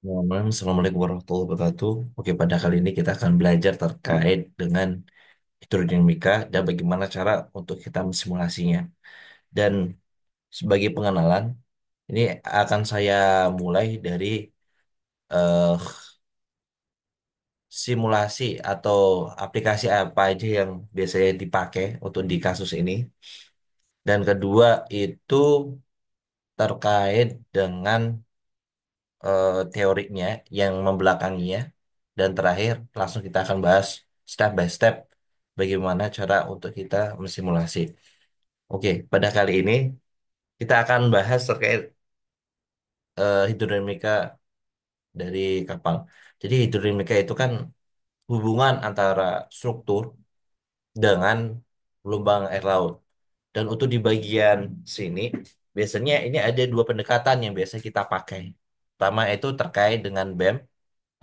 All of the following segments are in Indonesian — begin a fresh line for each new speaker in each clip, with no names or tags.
Assalamualaikum warahmatullahi wabarakatuh. Oke, pada kali ini kita akan belajar terkait dengan hidrodinamika dan bagaimana cara untuk kita mensimulasinya. Dan sebagai pengenalan, ini akan saya mulai dari eh, simulasi atau aplikasi apa aja yang biasanya dipakai untuk di kasus ini. Dan kedua itu terkait dengan teorinya yang membelakanginya. Dan terakhir, langsung kita akan bahas step by step bagaimana cara untuk kita mensimulasi. Oke, pada kali ini kita akan bahas terkait hidrodinamika dari kapal. Jadi hidrodinamika itu kan hubungan antara struktur dengan gelombang air laut. Dan untuk di bagian sini, biasanya ini ada dua pendekatan yang biasa kita pakai. Pertama itu terkait dengan BEM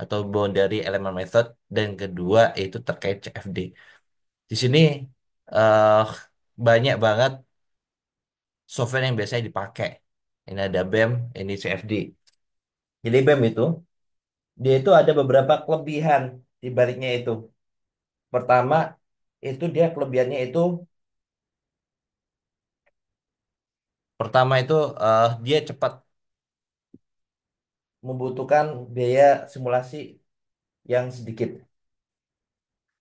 atau Boundary Element Method, dan kedua itu terkait CFD. Di sini eh banyak banget software yang biasanya dipakai. Ini ada BEM, ini CFD. Jadi BEM itu dia itu ada beberapa kelebihan di baliknya itu. Pertama, itu dia kelebihannya itu pertama itu dia cepat, membutuhkan biaya simulasi yang sedikit.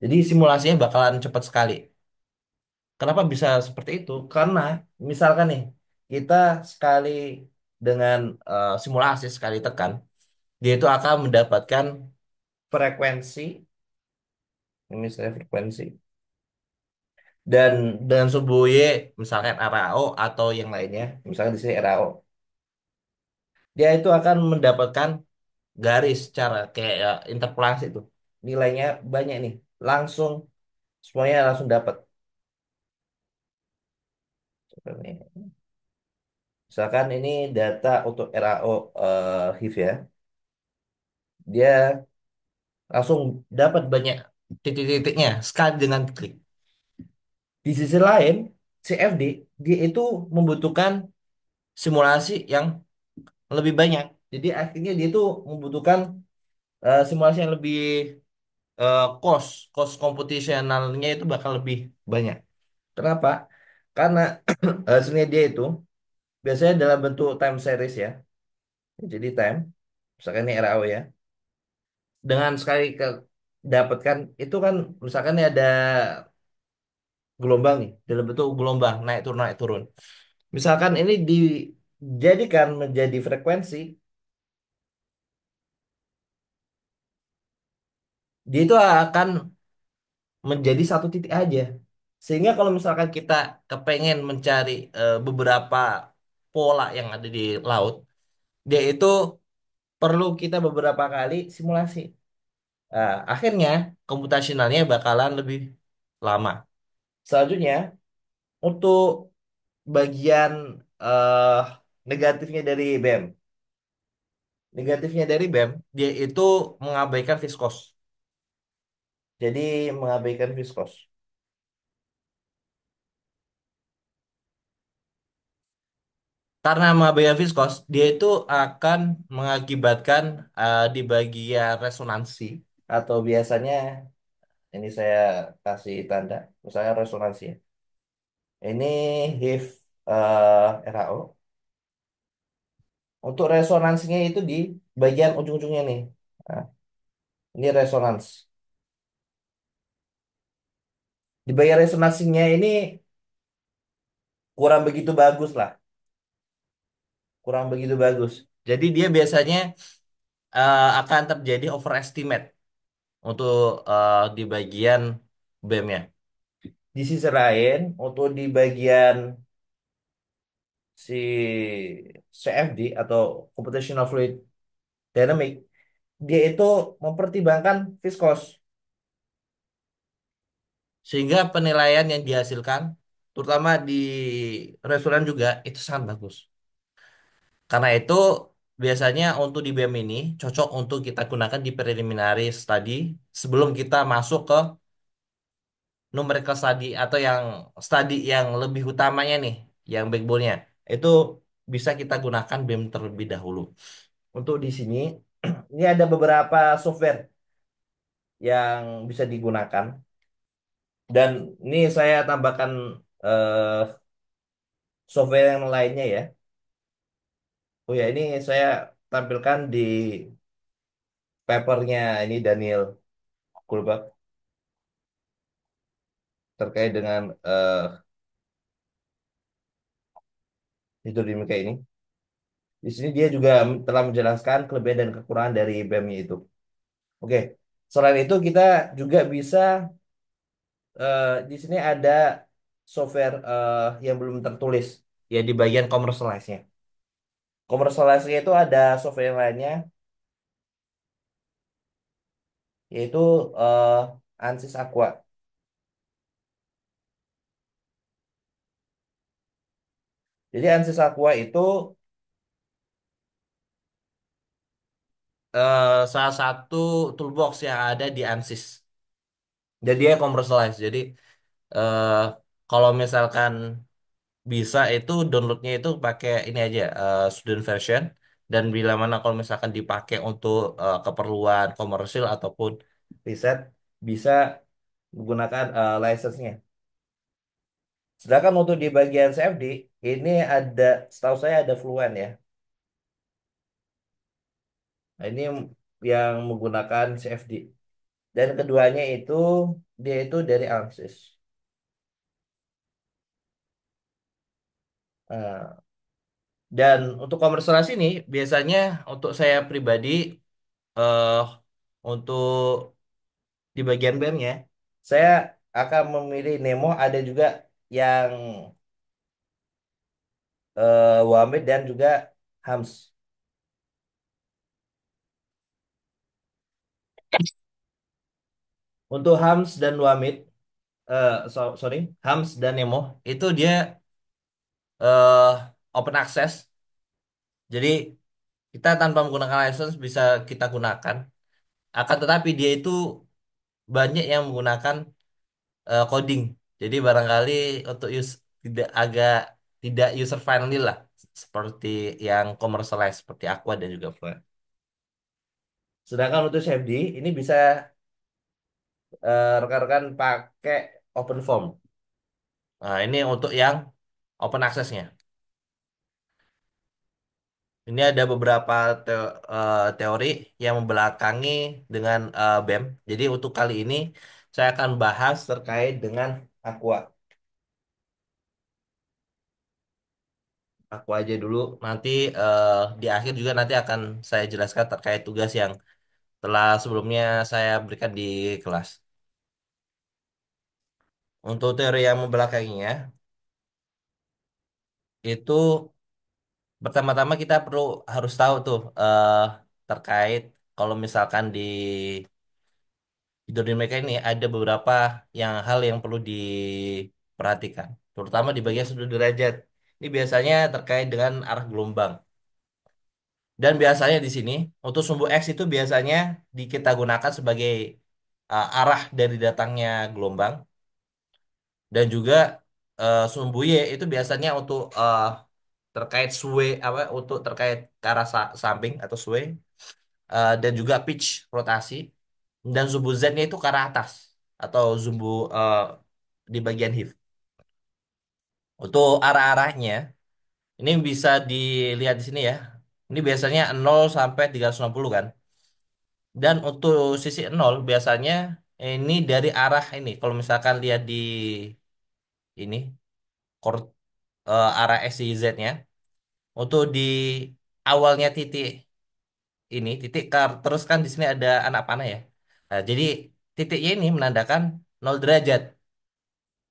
Jadi simulasinya bakalan cepat sekali. Kenapa bisa seperti itu? Karena misalkan nih, kita sekali dengan simulasi sekali tekan, dia itu akan mendapatkan frekuensi, ini saya frekuensi, dan dengan suhu Y, misalkan RAO atau yang lainnya, misalkan di sini RAO, dia itu akan mendapatkan garis secara kayak interpolasi itu. Nilainya banyak nih, langsung semuanya langsung dapat. Misalkan ini data untuk RAO HIV ya, dia langsung dapat banyak titik-titiknya sekali dengan klik. Di sisi lain, CFD dia itu membutuhkan simulasi yang lebih banyak. Jadi akhirnya dia itu membutuhkan simulasi yang lebih cost cost computationalnya itu bakal lebih banyak. Kenapa? Karena hasilnya dia itu biasanya dalam bentuk time series ya. Jadi time, misalkan ini RAO ya. Dengan sekali ke dapatkan itu kan, misalkan ini ada gelombang nih, dalam bentuk gelombang naik turun naik turun. Misalkan ini dijadikan menjadi frekuensi, dia itu akan menjadi satu titik aja. Sehingga kalau misalkan kita kepengen mencari beberapa pola yang ada di laut, dia itu perlu kita beberapa kali simulasi. Akhirnya komputasionalnya bakalan lebih lama. Selanjutnya, untuk bagian eh, negatifnya dari BEM. Negatifnya dari BEM, dia itu mengabaikan viskos. Jadi mengabaikan viskos. Karena mengabaikan viskos, dia itu akan mengakibatkan di bagian resonansi, atau biasanya ini saya kasih tanda, misalnya resonansi ya. Ini HIF RAO. Untuk resonansinya itu di bagian ujung-ujungnya nih. Nah, ini resonans. Di bagian resonansinya ini kurang begitu bagus lah, kurang begitu bagus. Jadi dia biasanya akan terjadi overestimate untuk di bagian BEM-nya. Di sisi lain, untuk di bagian si CFD atau Computational Fluid Dynamic, dia itu mempertimbangkan viskos. Sehingga penilaian yang dihasilkan, terutama di restoran juga, itu sangat bagus. Karena itu, biasanya untuk di BEM ini, cocok untuk kita gunakan di preliminary study sebelum kita masuk ke numerical study atau yang study yang lebih utamanya nih, yang backbone-nya. Itu bisa kita gunakan BEM terlebih dahulu. Untuk di sini, Ini ada beberapa software yang bisa digunakan. Dan ini saya tambahkan software yang lainnya ya. Oh ya, ini saya tampilkan di papernya ini Daniel Kulbak terkait dengan hidrodinamika ini. Di sini dia juga telah menjelaskan kelebihan dan kekurangan dari BEM-nya itu. Oke, selain itu kita juga bisa di sini ada software yang belum tertulis ya di bagian commercialize-nya. Commercialize-nya itu ada software yang lainnya yaitu ANSYS Aqua. Jadi ANSYS Aqua itu salah satu toolbox yang ada di ANSYS. Jadi dia commercialize. Jadi eh, kalau misalkan bisa itu downloadnya itu pakai ini aja student version dan bila mana kalau misalkan dipakai untuk keperluan komersil ataupun riset bisa menggunakan license-nya. Sedangkan untuk di bagian CFD ini ada setahu saya ada Fluent ya. Nah, ini yang menggunakan CFD dan keduanya itu dia itu dari ANSYS. Nah, dan untuk komersialisasi ini biasanya untuk saya pribadi eh untuk di bagian BEM-nya, saya akan memilih Nemo, ada juga yang Wamid dan juga Hams. Untuk Hams dan Wamid, sorry, Hams dan Nemo itu dia open access. Jadi kita tanpa menggunakan license bisa kita gunakan. Akan tetapi dia itu banyak yang menggunakan coding. Jadi barangkali untuk tidak agak tidak user friendly lah, seperti yang commercialized seperti Aqua dan juga Fluent. Sedangkan untuk CFD ini bisa rekan-rekan pakai open form. Nah, ini untuk yang open access-nya. Ini ada beberapa teori yang membelakangi dengan BEM. Jadi untuk kali ini saya akan bahas terkait dengan Aqua. Aku aja dulu. Nanti di akhir juga nanti akan saya jelaskan terkait tugas yang telah sebelumnya saya berikan di kelas. Untuk teori yang membelakanginya, itu pertama-tama kita perlu harus tahu tuh terkait kalau misalkan di hidrodinamika ini ada beberapa hal yang perlu diperhatikan, terutama di bagian sudut derajat. Ini biasanya terkait dengan arah gelombang. Dan biasanya di sini untuk sumbu X itu biasanya kita gunakan sebagai arah dari datangnya gelombang dan juga sumbu Y itu biasanya untuk terkait sway apa untuk terkait ke arah samping atau sway dan juga pitch rotasi dan sumbu Z-nya itu ke arah atas atau sumbu eh, di bagian hip. Untuk arah-arahnya ini bisa dilihat di sini ya. Ini biasanya 0 sampai 360 kan. Dan untuk sisi nol biasanya ini dari arah ini. Kalau misalkan lihat di ini kor- arah S Y Z-nya, untuk di awalnya titik ini terus kan di sini ada anak panah ya. Nah, jadi titiknya ini menandakan 0 derajat.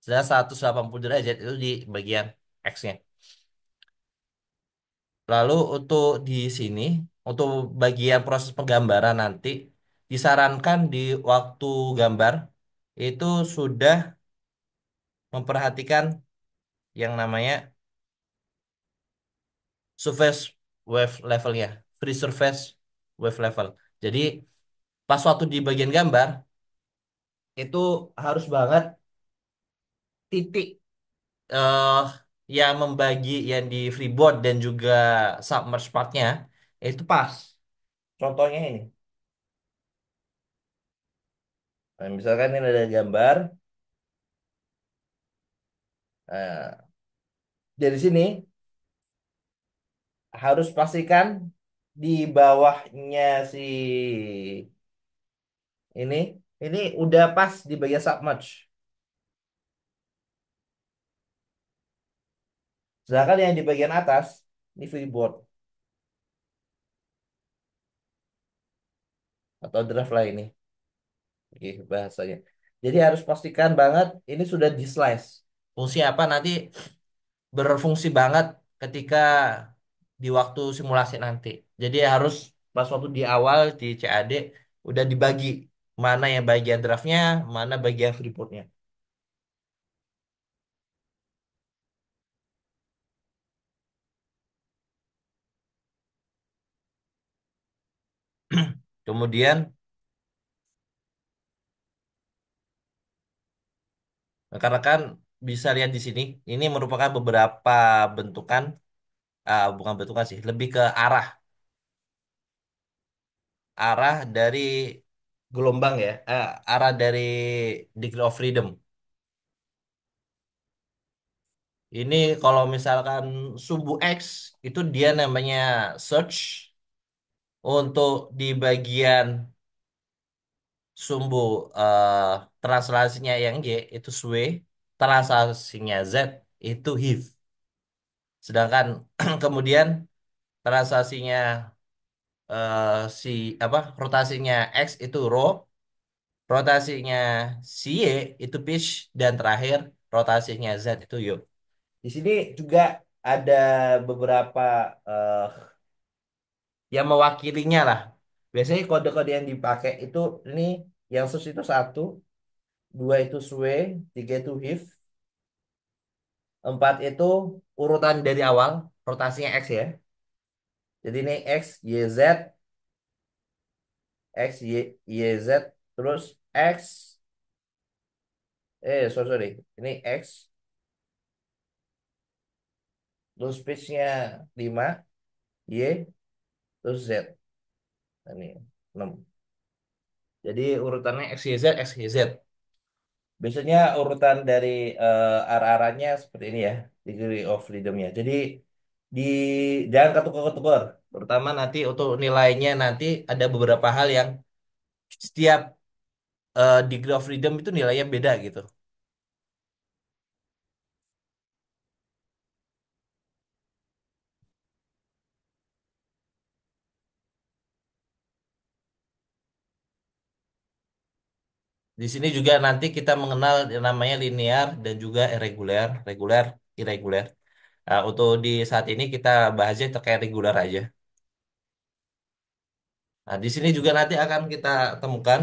Sedangkan 180 derajat itu di bagian X-nya. Lalu untuk di sini, untuk bagian proses penggambaran nanti, disarankan di waktu gambar itu sudah memperhatikan yang namanya surface wave levelnya, free surface wave level. Jadi pas waktu di bagian gambar itu harus banget titik eh yang membagi yang di freeboard dan juga submerged partnya itu pas. Contohnya ini. Nah, misalkan ini ada gambar. Nah, dari sini harus pastikan di bawahnya si ini ini udah pas di bagian submerge. Sedangkan yang di bagian atas ini freeboard atau draft lah ini. Oke, bahasanya. Jadi harus pastikan banget ini sudah di slice. Fungsi apa nanti berfungsi banget ketika di waktu simulasi nanti. Jadi harus pas waktu di awal di CAD udah dibagi mana yang bagian draftnya, mana bagian freeportnya. Kemudian karena kan bisa lihat di sini, ini merupakan beberapa bentukan, bukan bentukan sih, lebih ke arah arah dari gelombang ya, arah dari degree of freedom. Ini kalau misalkan sumbu X itu dia namanya search. Untuk di bagian sumbu eh, translasinya yang Y itu sway, translasinya Z itu heave. Sedangkan kemudian translasinya si apa rotasinya X itu row, rotasinya si Y itu pitch dan terakhir rotasinya Z itu yaw. Di sini juga ada beberapa eh, yang mewakilinya lah. Biasanya kode-kode yang dipakai itu ini yang sus itu satu, dua itu sway, tiga itu heave, empat itu urutan dari awal, rotasinya X ya. Jadi ini X, Y, Z, X, Y, Y, Z, terus X, sorry. Ini X, terus pitch-nya 5, Y, terus Z. Nah, ini 6. Jadi urutannya X, Y, Z, X, Y, Z. Biasanya urutan dari arah-arahnya seperti ini ya, degree of freedom-nya. Jadi di jangan ketukar-ketukar. Terutama nanti untuk nilainya nanti ada beberapa hal yang setiap degree of freedom itu nilainya beda gitu. Di sini juga nanti kita mengenal yang namanya linear dan juga irregular, reguler, irregular. Untuk di saat ini kita bahasnya terkait regular aja. Nah, di sini juga nanti akan kita temukan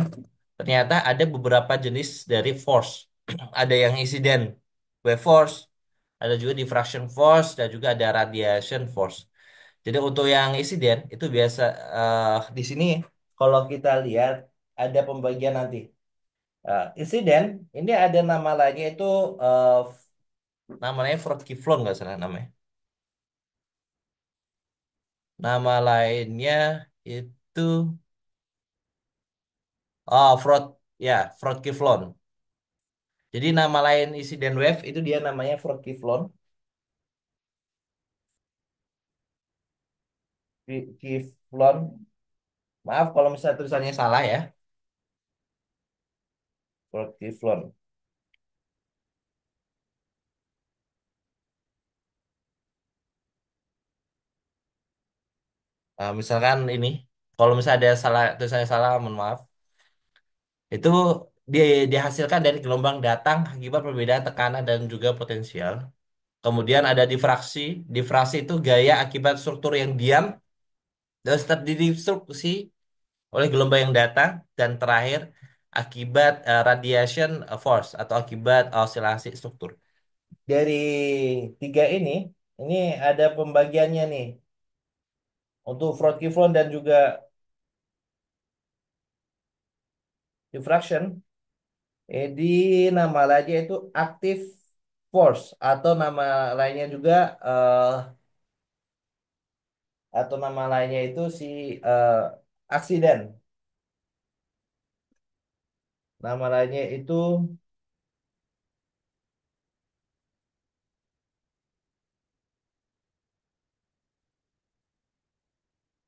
ternyata ada beberapa jenis dari force. Ada yang insiden wave force, ada juga diffraction force, dan juga ada radiation force. Jadi untuk yang insiden itu biasa di sini kalau kita lihat ada pembagian nanti. Insiden ini ada nama lainnya itu namanya fraud kiflon nggak salah namanya. Nama lainnya itu fraud ya fraud kiflon. Jadi nama lain insiden wave itu dia namanya fraud kiflon. Kiflon. Maaf kalau misalnya tulisannya salah ya. Fraud kiflon. Misalkan ini kalau misalnya ada salah tulisannya salah mohon maaf. Itu dia dihasilkan dari gelombang datang akibat perbedaan tekanan dan juga potensial. Kemudian ada difraksi. Difraksi itu gaya akibat struktur yang diam dan terdistruksi oleh gelombang yang datang. Dan terakhir akibat radiation force atau akibat osilasi struktur. Dari tiga ini ada pembagiannya nih. Untuk Fraud Kiflon dan juga diffraction, di nama lainnya itu active force atau nama lainnya juga atau nama lainnya itu si aksiden. Nama lainnya itu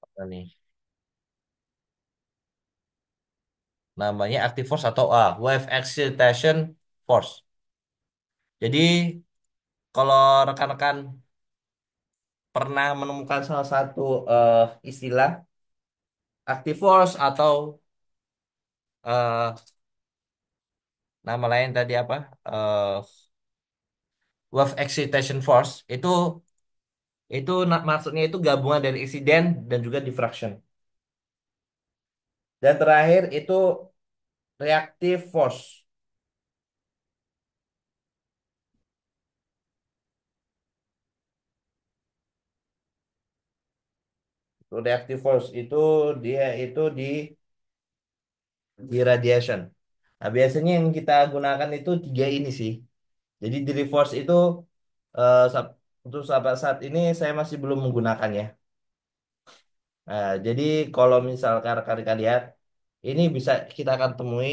apa nih? Namanya active force atau wave excitation force. Jadi kalau rekan-rekan pernah menemukan salah satu istilah active force atau eh, nama lain tadi apa? Eh, wave excitation force itu maksudnya itu gabungan dari insiden dan juga diffraction. Dan terakhir itu reactive force. Reactive force itu dia itu di radiation. Nah, biasanya yang kita gunakan itu tiga ini sih. Jadi di reverse itu untuk sampai saat ini saya masih belum menggunakannya. Nah, jadi kalau misalkan rekan-rekan lihat, ini bisa kita akan temui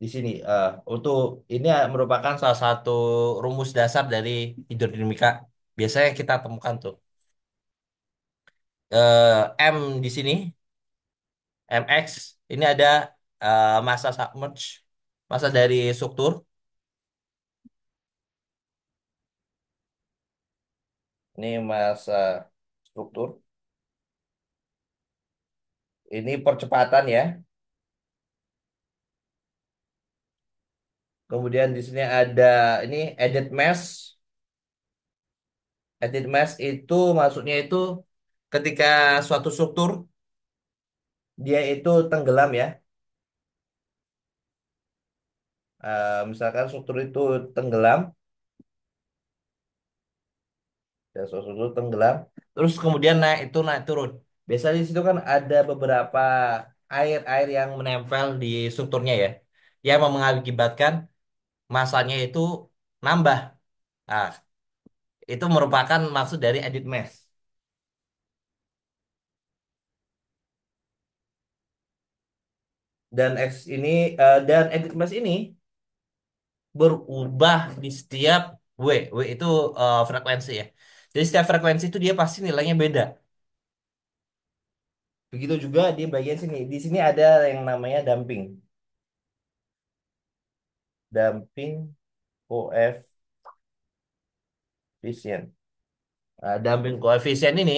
di sini. Untuk ini merupakan salah satu rumus dasar dari hidrodinamika. Biasanya kita temukan tuh. M di sini, mx ini ada massa submerge, massa dari struktur. Ini massa struktur. Ini percepatan ya. Kemudian di sini ada ini added mass. Added mass itu maksudnya itu ketika suatu struktur dia itu tenggelam ya. Misalkan struktur itu tenggelam, ya suatu struktur tenggelam, terus kemudian naik turun. Biasanya di situ kan ada beberapa air-air yang menempel di strukturnya ya, yang mengakibatkan masanya itu nambah. Nah, itu merupakan maksud dari added mass. Dan added mass ini berubah di setiap W itu frekuensi ya. Jadi setiap frekuensi itu dia pasti nilainya beda. Begitu juga di bagian sini. Di sini ada yang namanya damping. Damping koefisien. Nah, damping koefisien ini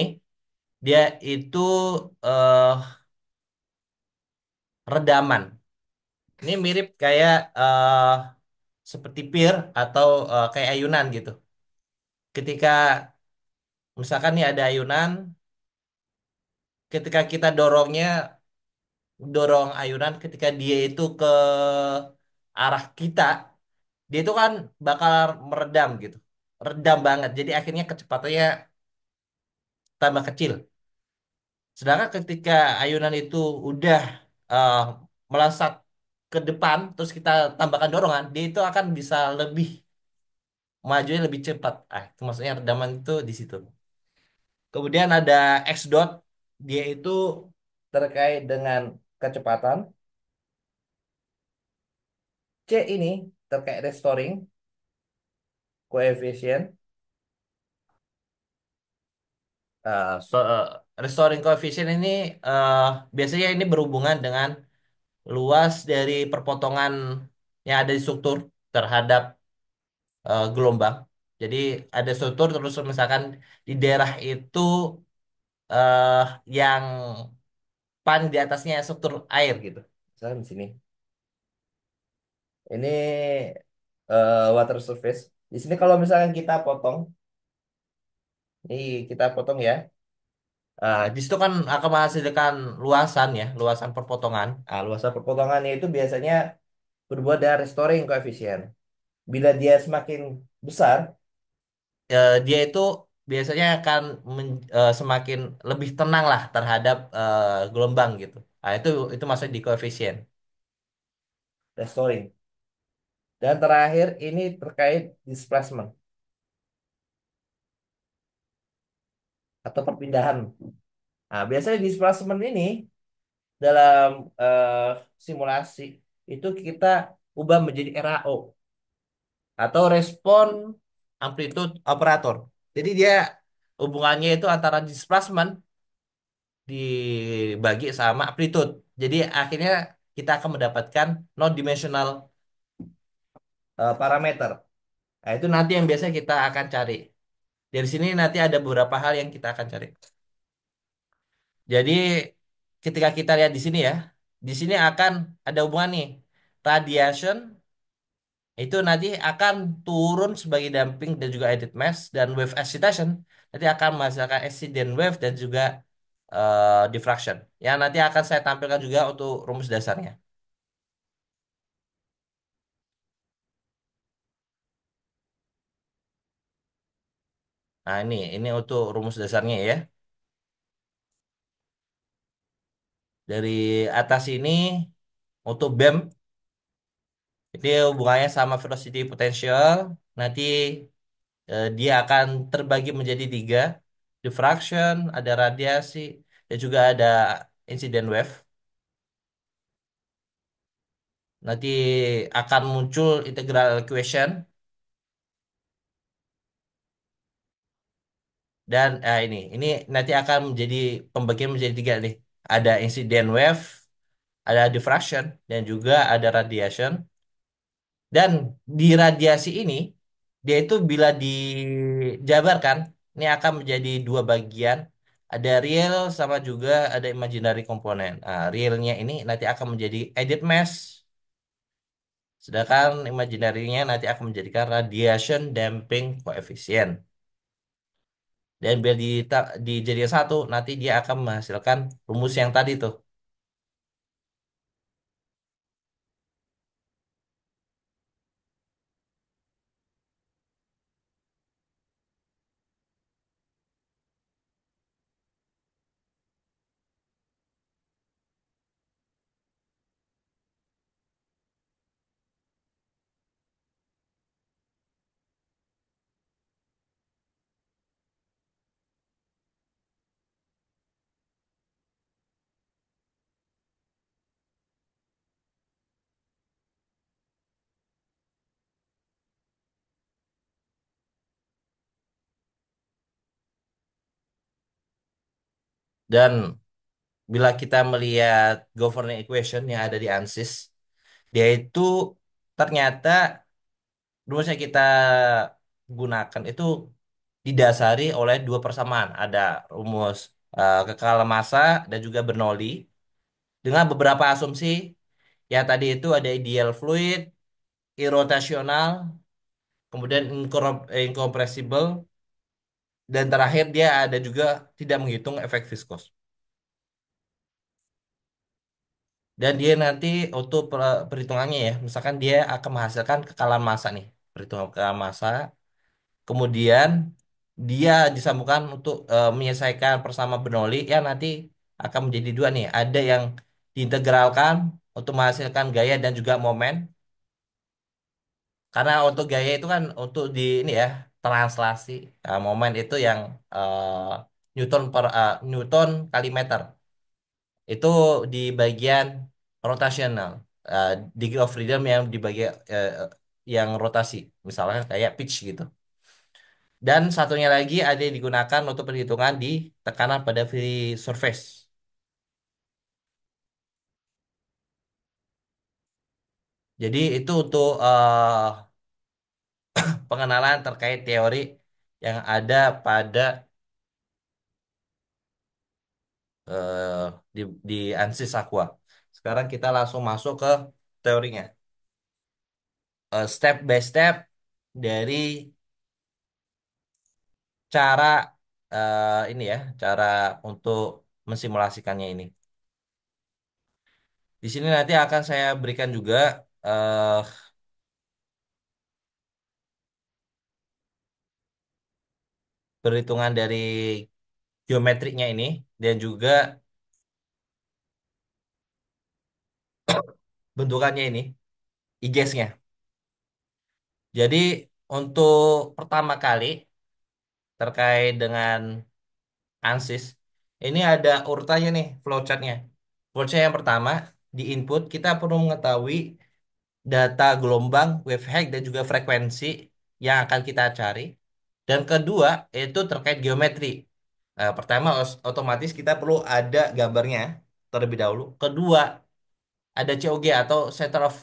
dia itu eh, redaman. Ini mirip kayak seperti pir atau kayak ayunan gitu. Ketika misalkan nih ada ayunan, ketika kita dorong ayunan ketika dia itu ke arah kita, dia itu kan bakal meredam gitu. Redam banget. Jadi akhirnya kecepatannya tambah kecil. Sedangkan ketika ayunan itu udah eh, melesat ke depan, terus kita tambahkan dorongan, dia itu akan bisa lebih majunya lebih cepat. Itu maksudnya redaman itu di situ. Kemudian ada X dot, dia itu terkait dengan kecepatan. C ini terkait restoring coefficient. Restoring coefficient ini eh, biasanya ini berhubungan dengan luas dari perpotongan yang ada di struktur terhadap gelombang. Jadi ada struktur terus misalkan di daerah itu yang pan di atasnya struktur air gitu. Misalkan di sini. Ini water surface. Di sini kalau misalkan kita potong, ini kita potong ya. Di situ kan akan menghasilkan luasan ya, luasan perpotongan. Luasan perpotongannya itu biasanya berbuat dari restoring coefficient. Bila dia semakin besar, dia itu biasanya akan semakin lebih tenang lah terhadap gelombang gitu. Itu masuk di koefisien restoring. Dan terakhir ini terkait displacement. atau perpindahan. Nah, biasanya displacement ini dalam eh, simulasi itu kita ubah menjadi RAO atau respon amplitude operator. Jadi dia hubungannya itu antara displacement dibagi sama amplitude. Jadi akhirnya kita akan mendapatkan non dimensional parameter. Nah, itu nanti yang biasa kita akan cari. Dari sini nanti ada beberapa hal yang kita akan cari. Jadi ketika kita lihat di sini ya, di sini akan ada hubungan nih. Radiation itu nanti akan turun sebagai damping dan juga edit mass, dan wave excitation nanti akan menghasilkan incident wave dan juga diffraction. Yang nanti akan saya tampilkan juga untuk rumus dasarnya. Nah, ini untuk rumus dasarnya ya. Dari atas ini untuk BEM ini hubungannya sama velocity potential. Nanti dia akan terbagi menjadi tiga. Diffraction, ada radiasi, dan juga ada incident wave. Nanti akan muncul integral equation. Dan ini nanti akan menjadi pembagian menjadi tiga nih. Ada incident wave, ada diffraction, dan juga ada radiation. Dan di radiasi ini, dia itu bila dijabarkan, ini akan menjadi dua bagian. Ada real sama juga ada imaginary komponen. Nah, realnya ini nanti akan menjadi edit mass, sedangkan imaginary-nya nanti akan menjadikan radiation damping coefficient. Dan biar dijadikan satu, nanti dia akan menghasilkan rumus yang tadi tuh. Dan bila kita melihat governing equation yang ada di ANSYS, dia itu ternyata rumus yang kita gunakan itu didasari oleh dua persamaan. Ada rumus kekalahan massa dan juga Bernoulli dengan beberapa asumsi. Yang tadi itu ada ideal fluid, irrotasional, kemudian incompressible, dan terakhir dia ada juga tidak menghitung efek viskos. Dan dia nanti untuk perhitungannya ya, misalkan dia akan menghasilkan kekalahan massa nih, perhitungan kekalahan massa. Kemudian dia disambungkan untuk menyelesaikan persama Bernoulli yang nanti akan menjadi dua nih. Ada yang diintegralkan untuk menghasilkan gaya dan juga momen. Karena untuk gaya itu kan untuk di ini ya translasi. Nah, momen itu yang Newton kali meter. Itu di bagian rotasional. Eh, Degree of freedom yang di bagian yang rotasi. Misalnya kayak pitch gitu. Dan satunya lagi ada yang digunakan untuk perhitungan di tekanan pada free surface. Jadi itu untuk pengenalan terkait teori yang ada pada eh, di ANSYS Aqua. Sekarang kita langsung masuk ke teorinya. Step by step dari cara ini ya, cara untuk mensimulasikannya ini. Di sini nanti akan saya berikan juga eh, perhitungan dari geometriknya ini dan juga bentukannya ini, IGES-nya. Jadi untuk pertama kali terkait dengan ANSYS. Ini ada urutannya nih, flowchartnya. Flowchart yang pertama, di input kita perlu mengetahui data gelombang, wave height, dan juga frekuensi yang akan kita cari. Dan kedua, itu terkait geometri. Pertama, otomatis kita perlu ada gambarnya terlebih dahulu. Kedua, ada COG atau Center of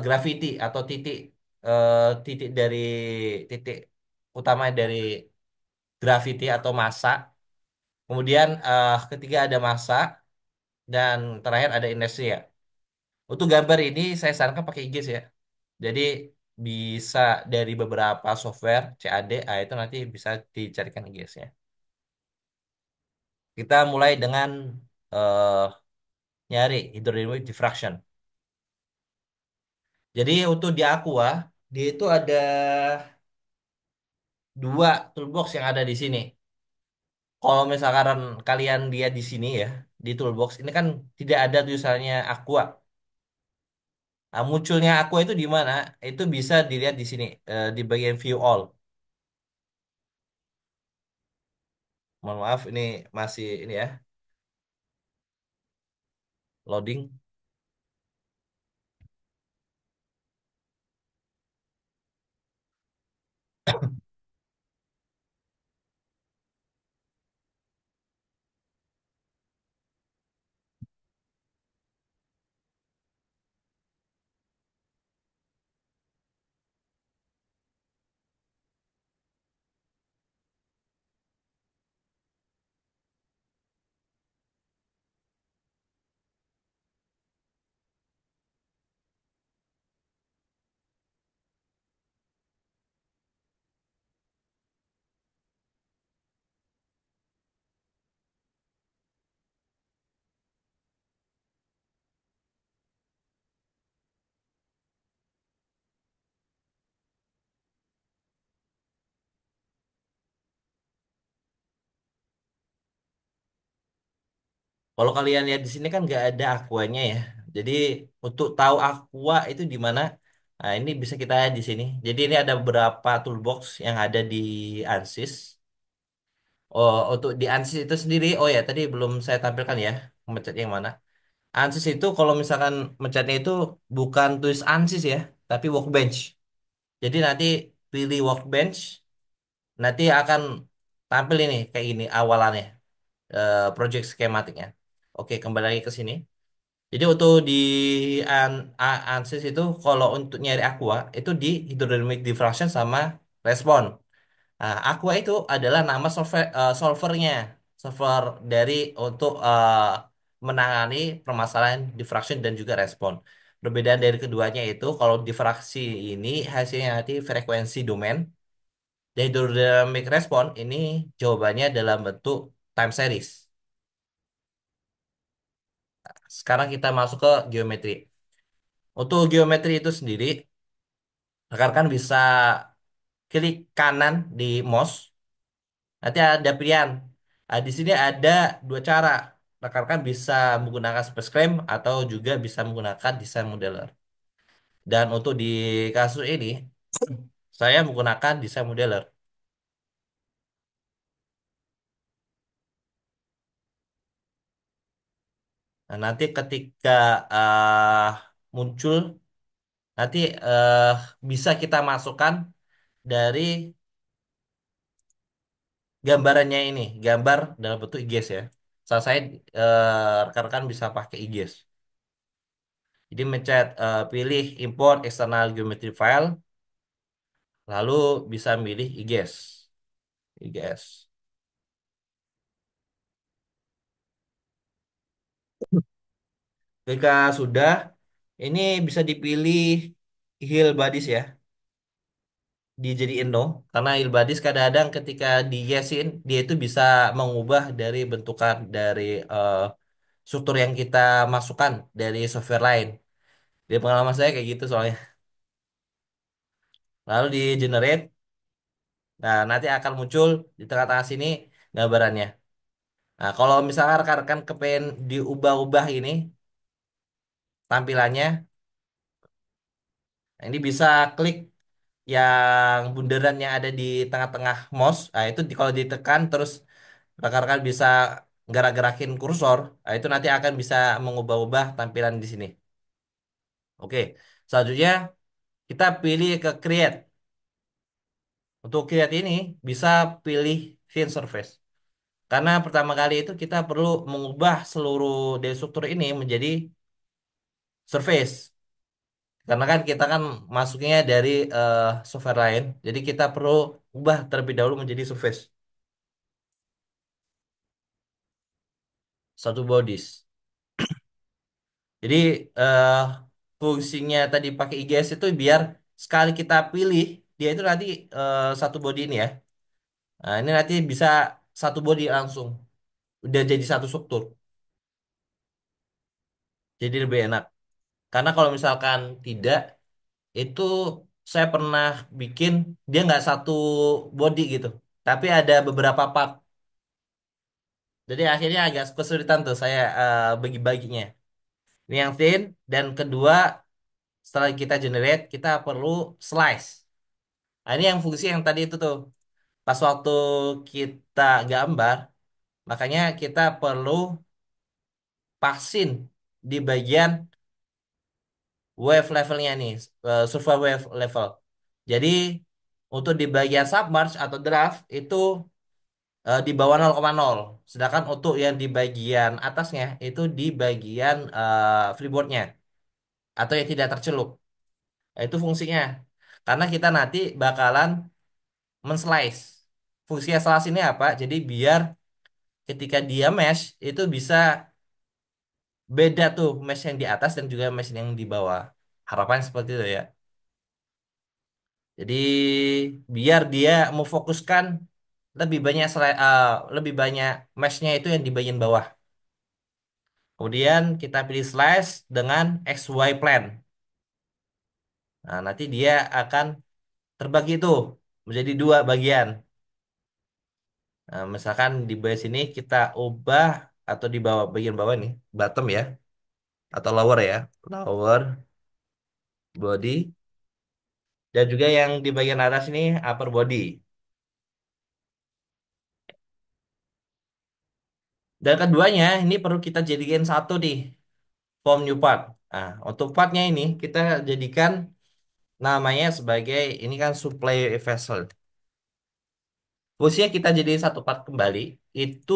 Gravity atau titik dari titik utama dari gravity atau massa. Kemudian ketiga ada massa dan terakhir ada inersia. Untuk gambar ini saya sarankan pakai IGS ya. Jadi bisa dari beberapa software CAD, itu nanti bisa dicarikan IGS-nya. Kita mulai dengan eh, nyari hydrodynamic diffraction. Jadi untuk di Aqua, dia itu ada dua toolbox yang ada di sini. Kalau misalkan kalian lihat di sini ya, di toolbox ini kan tidak ada tulisannya Aqua. Nah, munculnya Aqua itu di mana? Itu bisa dilihat di sini, di bagian view all. Mohon maaf, ini masih ini ya, loading. Kalau kalian lihat di sini kan nggak ada aquanya ya. Jadi untuk tahu aqua itu di mana, nah ini bisa kita lihat di sini. Jadi ini ada beberapa toolbox yang ada di ANSYS. Oh, untuk di ANSYS itu sendiri, oh ya tadi belum saya tampilkan ya, mencet yang mana. ANSYS itu kalau misalkan mencetnya itu bukan tulis ANSYS ya, tapi workbench. Jadi nanti pilih workbench, nanti akan tampil ini kayak gini awalannya, project skematiknya. Oke, kembali lagi ke sini. Jadi untuk di ANSYS itu kalau untuk nyari aqua itu di hydrodynamic diffraction sama respon. Nah, aqua itu adalah nama solvernya, solver dari untuk menangani permasalahan diffraction dan juga respon. Perbedaan dari keduanya itu kalau diffraksi ini hasilnya nanti frekuensi domain, dan hydrodynamic respon ini jawabannya dalam bentuk time series. Sekarang kita masuk ke geometri. Untuk geometri itu sendiri, rekan-rekan bisa klik kanan di mouse, nanti ada pilihan. Di sini ada dua cara. Rekan-rekan bisa menggunakan space frame atau juga bisa menggunakan design modeler. Dan untuk di kasus ini, saya menggunakan design modeler. Nah, nanti ketika muncul, nanti bisa kita masukkan dari gambarannya ini, gambar dalam bentuk IGS ya. Saat saya rekan-rekan bisa pakai IGS. Jadi mencet pilih import external geometry file, lalu bisa milih IGS. IGS. Ketika sudah, ini bisa dipilih Hill Bodies ya, dijadiin no. Karena Hill Bodies kadang-kadang ketika di yesin, dia itu bisa mengubah dari bentukan dari eh, struktur yang kita masukkan dari software lain. Di pengalaman saya kayak gitu soalnya. Lalu di generate, nah nanti akan muncul di tengah-tengah sini gambarannya. Nah, kalau misalkan rekan-rekan kepengen diubah-ubah ini tampilannya, nah, ini bisa klik yang bundaran yang ada di tengah-tengah mouse. Nah, itu kalau ditekan terus rekan-rekan bisa gerak-gerakin kursor, nah itu nanti akan bisa mengubah-ubah tampilan di sini. Oke, selanjutnya kita pilih ke create. Untuk create ini bisa pilih thin surface. Karena pertama kali itu kita perlu mengubah seluruh dari struktur ini menjadi surface. Karena kan kita kan masuknya dari software lain, jadi kita perlu ubah terlebih dahulu menjadi surface. Satu bodies. Jadi eh, fungsinya tadi pakai IGS itu biar sekali kita pilih dia itu nanti satu body ini ya. Nah, ini nanti bisa satu body langsung udah jadi satu struktur. Jadi lebih enak. Karena kalau misalkan tidak itu saya pernah bikin dia nggak satu body gitu, tapi ada beberapa part. Jadi akhirnya agak kesulitan tuh saya bagi-baginya. Ini yang thin dan kedua setelah kita generate kita perlu slice. Nah, ini yang fungsi yang tadi itu tuh. Pas waktu kita gambar, makanya kita perlu pasin di bagian wave levelnya nih, surface wave level. Jadi untuk di bagian submerge atau draft itu di bawah 0,0. Sedangkan untuk yang di bagian atasnya itu di bagian freeboardnya atau yang tidak tercelup. Nah, itu fungsinya. Karena kita nanti bakalan men-slice. Fungsi slice ini apa? Jadi biar ketika dia mesh itu bisa beda tuh mesh yang di atas dan juga mesh yang di bawah. Harapan seperti itu ya. Jadi biar dia memfokuskan lebih banyak meshnya itu yang di bagian bawah. Kemudian kita pilih slice dengan XY plane. Nah, nanti dia akan terbagi tuh menjadi dua bagian. Nah, misalkan di bawah sini kita ubah atau di bawah bagian bawah nih, bottom ya, atau lower ya, lower body, dan juga yang di bagian atas ini upper body. Dan keduanya ini perlu kita jadikan satu nih, form new part. Nah, untuk partnya ini kita jadikan namanya sebagai ini kan supply vessel. Fungsinya kita jadi satu part kembali itu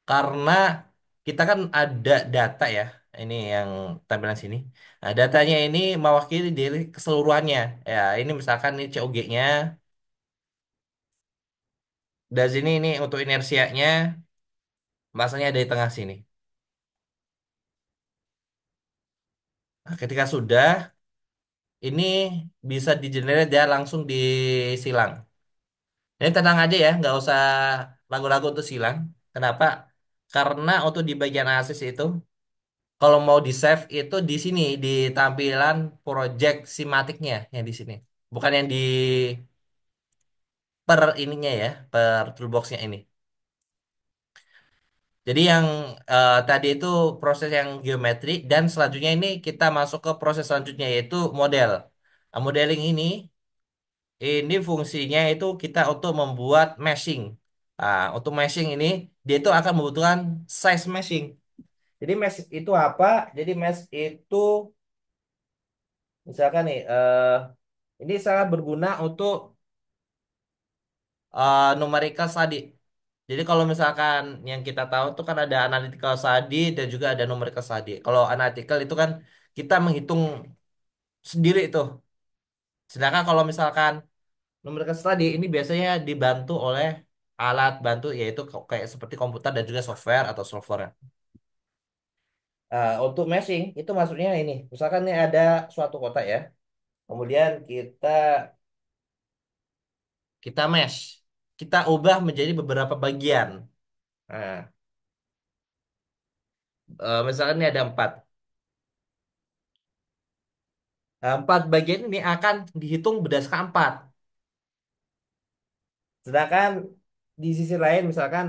karena kita kan ada data ya. Ini yang tampilan sini. Nah, datanya ini mewakili dari keseluruhannya. Ya, ini misalkan ini COG-nya. Dan sini ini untuk inersianya, masanya dari tengah sini. Nah, ketika sudah, ini bisa di-generate dia langsung disilang. Ini tenang aja ya, nggak usah ragu-ragu untuk silang. Kenapa? Karena untuk di bagian ASIS itu, kalau mau di save itu di sini di tampilan project simatiknya yang di sini, bukan yang di per ininya ya, per toolboxnya ini. Jadi yang tadi itu proses yang geometri dan selanjutnya ini kita masuk ke proses selanjutnya yaitu model. Nah, modeling ini fungsinya itu kita untuk membuat meshing. Nah, untuk meshing ini dia itu akan membutuhkan size meshing. Jadi mesh itu apa? Jadi mesh itu misalkan nih ini sangat berguna untuk numerical study. Jadi kalau misalkan yang kita tahu tuh kan ada analytical study dan juga ada numerical study. Kalau analytical itu kan kita menghitung sendiri tuh. Sedangkan kalau misalkan numerical study ini biasanya dibantu oleh alat bantu yaitu kayak seperti komputer dan juga software atau software. Untuk meshing itu maksudnya ini. Misalkan ini ada suatu kota ya. Kemudian kita mesh. Kita ubah menjadi beberapa bagian. Nah, misalkan ini ada empat. Nah, empat bagian ini akan dihitung berdasarkan empat. Sedangkan di sisi lain misalkan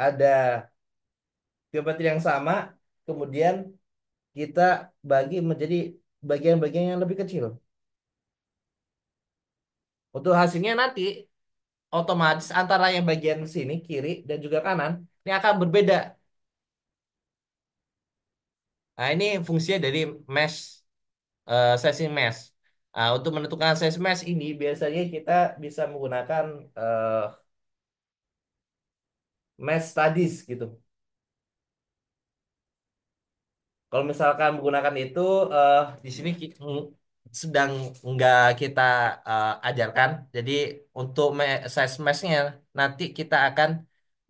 ada geometri yang sama, kemudian kita bagi menjadi bagian-bagian yang lebih kecil. Untuk hasilnya nanti otomatis antara yang bagian sini kiri dan juga kanan ini akan berbeda. Nah, ini fungsinya dari mesh, sensing mesh. Nah, untuk menentukan size mesh ini biasanya kita bisa menggunakan eh, mesh studies gitu. Kalau misalkan menggunakan itu, di sini sedang nggak kita ajarkan. Jadi untuk size mesh-nya nanti kita akan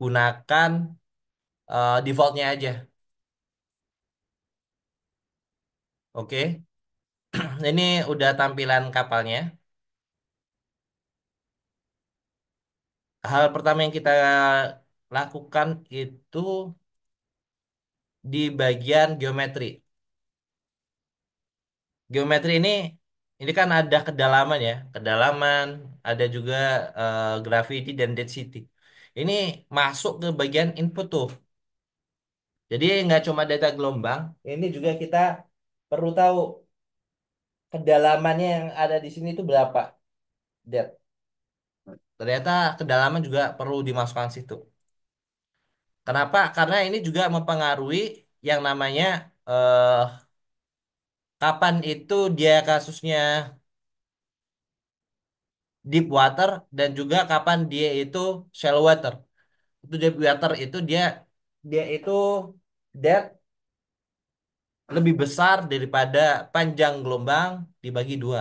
gunakan defaultnya aja. Oke, ini udah tampilan kapalnya. Hal pertama yang kita lakukan itu di bagian geometri. Geometri ini kan ada kedalaman ya, kedalaman, ada juga gravity dan density. Ini masuk ke bagian input tuh. Jadi nggak cuma data gelombang, ini juga kita perlu tahu kedalamannya yang ada di sini itu berapa. Depth. Ternyata kedalaman juga perlu dimasukkan situ. Kenapa? Karena ini juga mempengaruhi yang namanya eh, kapan itu dia kasusnya deep water dan juga kapan dia itu shallow water. Itu deep water itu dia dia itu depth lebih besar daripada panjang gelombang dibagi dua.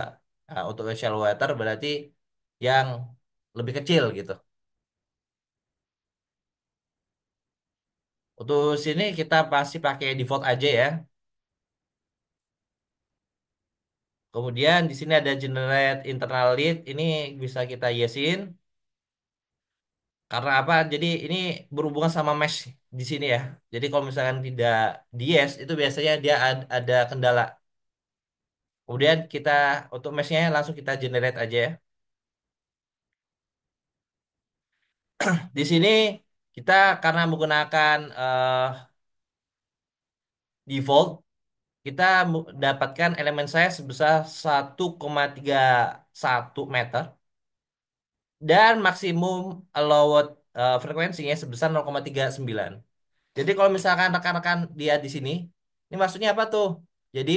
Nah, untuk shallow water berarti yang lebih kecil gitu. Untuk sini kita pasti pakai default aja ya. Kemudian di sini ada generate internal lead. Ini bisa kita yesin. Karena apa? Jadi ini berhubungan sama mesh di sini ya. Jadi kalau misalkan tidak di yes, itu biasanya dia ada kendala. Kemudian kita untuk meshnya langsung kita generate aja ya. Di sini kita karena menggunakan default, kita dapatkan elemen size sebesar 1,31 meter dan maksimum allowed frekuensinya sebesar 0,39. Jadi kalau misalkan rekan-rekan lihat di sini, ini maksudnya apa tuh? Jadi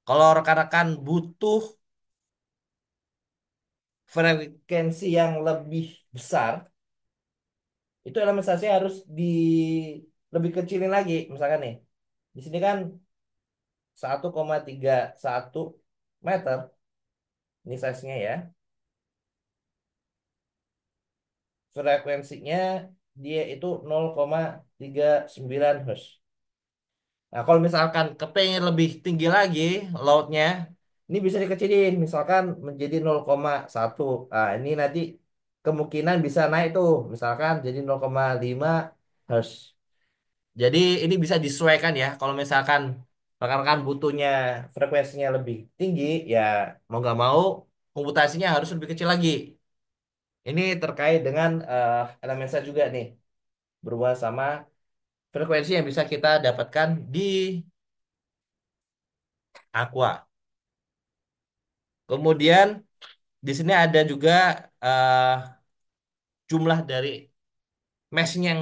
kalau rekan-rekan butuh frekuensi yang lebih besar, itu elemen size-nya harus lebih kecilin lagi. Misalkan nih, di sini kan 1,31 meter, ini size-nya ya. Frekuensinya dia itu 0,39 Hz. Nah, kalau misalkan kepengen lebih tinggi lagi load-nya, ini bisa dikecilin, misalkan menjadi 0,1. Nah, ini nanti kemungkinan bisa naik tuh, misalkan jadi 0,5 Hz. Jadi ini bisa disesuaikan ya. Kalau misalkan rekan-rekan butuhnya frekuensinya lebih tinggi, ya mau nggak mau komputasinya harus lebih kecil lagi. Ini terkait dengan elemen saya juga nih, berhubungan sama frekuensi yang bisa kita dapatkan di Aqua. Kemudian di sini ada juga eh, jumlah dari mesh yang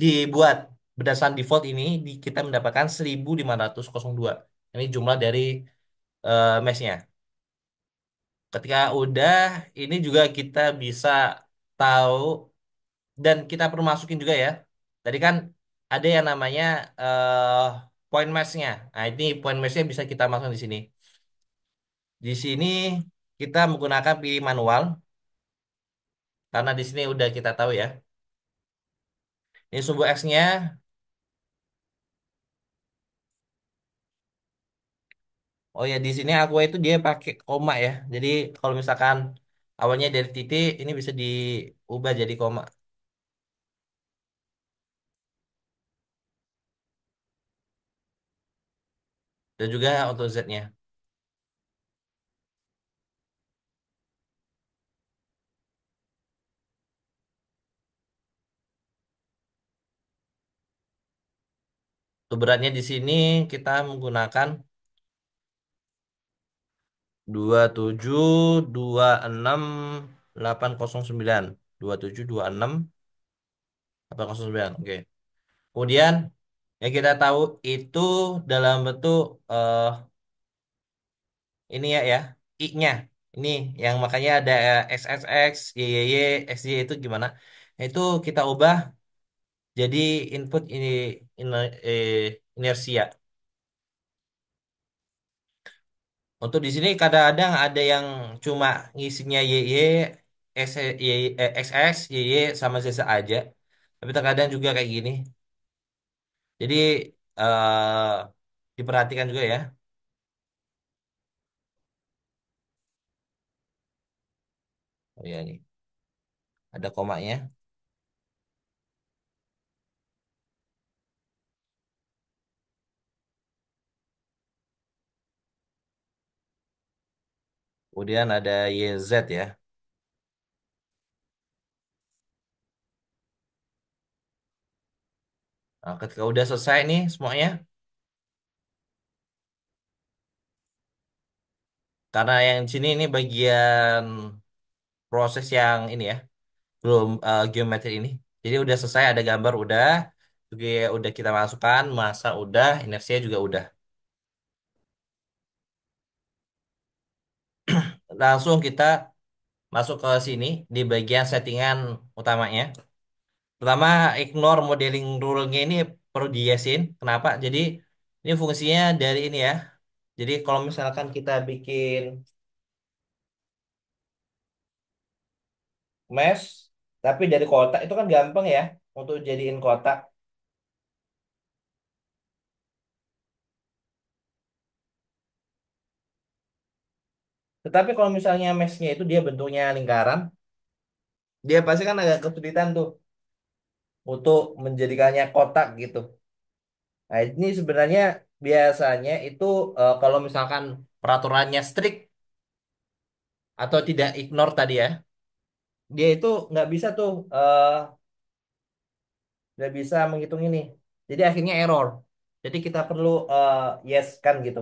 dibuat berdasarkan default ini kita mendapatkan 1502. Ini jumlah dari meshnya. Ketika udah, ini juga kita bisa tahu dan kita perlu masukin juga ya. Tadi kan ada yang namanya eh point mesh-nya. Nah, ini point mesh-nya bisa kita masukkan di sini. Di sini kita menggunakan pilih manual karena di sini udah kita tahu ya. Ini sumbu X-nya. Oh ya, di sini aku itu dia pakai koma ya. Jadi kalau misalkan awalnya dari titik, ini bisa diubah jadi koma. Dan juga untuk Z-nya. Untuk beratnya di sini kita menggunakan 2726 809. 2726 809. Oke. Kemudian yang kita tahu itu dalam bentuk ini ya I-nya. Ini yang makanya ada XXX, YYY, XY itu gimana? Nah, itu kita ubah jadi input ini inersia. Untuk di sini kadang-kadang ada yang cuma ngisinya YY, XX, YY sama ZZ aja. Tapi terkadang juga kayak gini. Jadi diperhatikan juga ya. Oh ya nih, ada komanya. Kemudian ada YZ ya. Nah, ketika udah selesai nih semuanya, karena yang di sini ini bagian proses yang ini ya, belum geometri ini. Jadi udah selesai ada gambar udah, juga udah kita masukkan, masa udah, inersia juga udah. Langsung kita masuk ke sini di bagian settingan utamanya. Pertama, ignore modeling rule-nya ini perlu diyesin. Kenapa? Jadi ini fungsinya dari ini ya. Jadi kalau misalkan kita bikin mesh, tapi dari kotak itu kan gampang ya untuk jadiin kotak. Tetapi kalau misalnya meshnya itu dia bentuknya lingkaran, dia pasti kan agak kesulitan tuh untuk menjadikannya kotak gitu. Nah, ini sebenarnya biasanya itu kalau misalkan peraturannya strict atau tidak ignore tadi ya, dia itu nggak bisa tuh nggak bisa menghitung ini. Jadi akhirnya error. Jadi kita perlu yes kan gitu.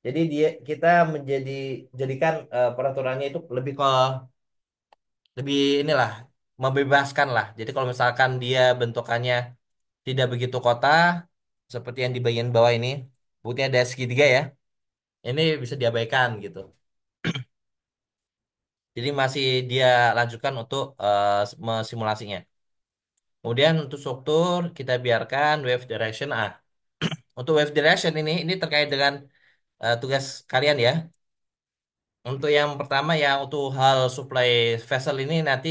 Jadi dia kita jadikan peraturannya itu lebih inilah membebaskan lah. Jadi kalau misalkan dia bentukannya tidak begitu kota seperti yang di bagian bawah ini, buktinya ada segitiga ya. Ini bisa diabaikan gitu. Jadi masih dia lanjutkan untuk simulasinya. Kemudian untuk struktur kita biarkan wave direction ah. Untuk wave direction ini terkait dengan tugas kalian ya. Untuk yang pertama ya untuk hal supply vessel ini nanti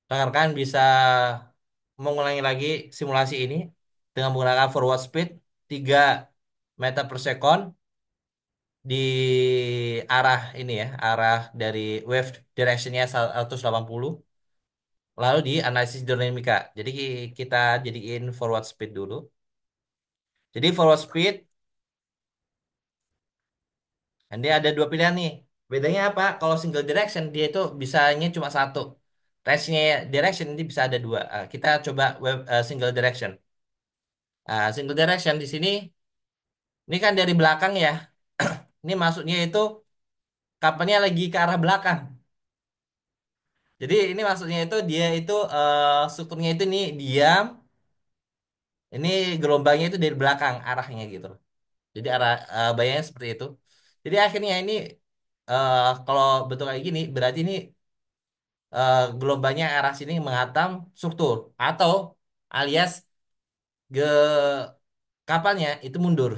rekan-rekan bisa mengulangi lagi simulasi ini dengan menggunakan forward speed 3 meter per second di arah ini ya, arah dari wave directionnya 180, lalu di analisis dinamika. Jadi kita jadiin forward speed dulu. Jadi forward speed, nanti ada dua pilihan nih. Bedanya apa? Kalau single direction dia itu bisanya cuma satu. Range-nya direction ini bisa ada dua. Kita coba single direction. Single direction di sini, ini kan dari belakang ya. Ini maksudnya itu kapalnya lagi ke arah belakang. Jadi ini maksudnya itu dia itu strukturnya itu nih diam. Ini gelombangnya itu dari belakang arahnya gitu. Jadi arah bayangnya seperti itu. Jadi akhirnya ini kalau betul kayak gini berarti ini gelombangnya arah sini menghantam struktur atau alias ke kapalnya itu mundur.